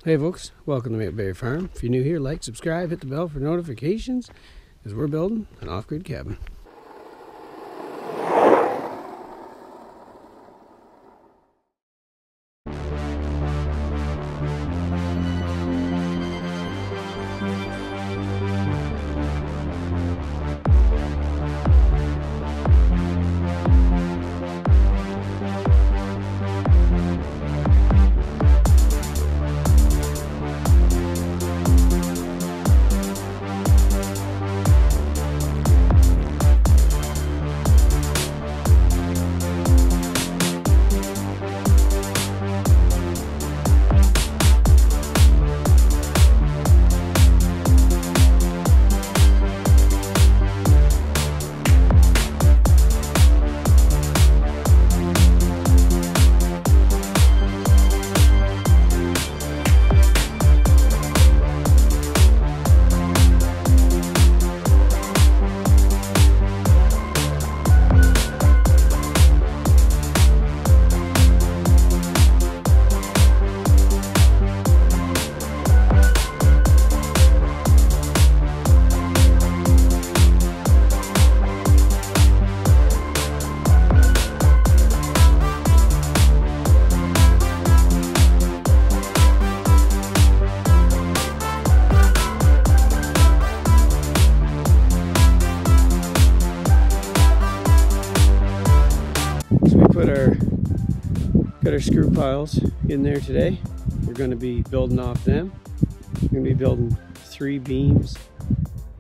Hey folks, welcome to Mapleberry Farm. If you're new here, like, subscribe, hit the bell for notifications, as we're building an off-grid cabin. Got our screw piles in there today. We're going to be building off them. We're going to be building 3 beams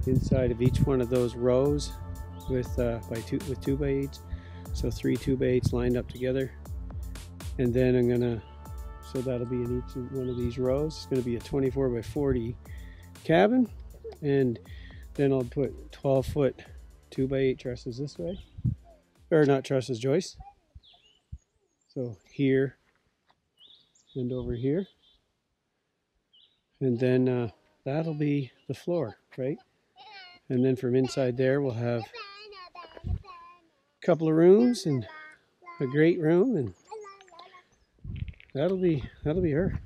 inside of each one of those rows with 2x8s. So 3 2x8s lined up together. And then I'm gonna, so that'll be in each one of these rows. It's going to be a 24x40 cabin, and then I'll put 12-foot 2x8 trusses this way, or not trusses, joists. So here and over here, and then that'll be the floor, right? And then from inside there we'll have a couple of rooms and a great room, and that'll be her.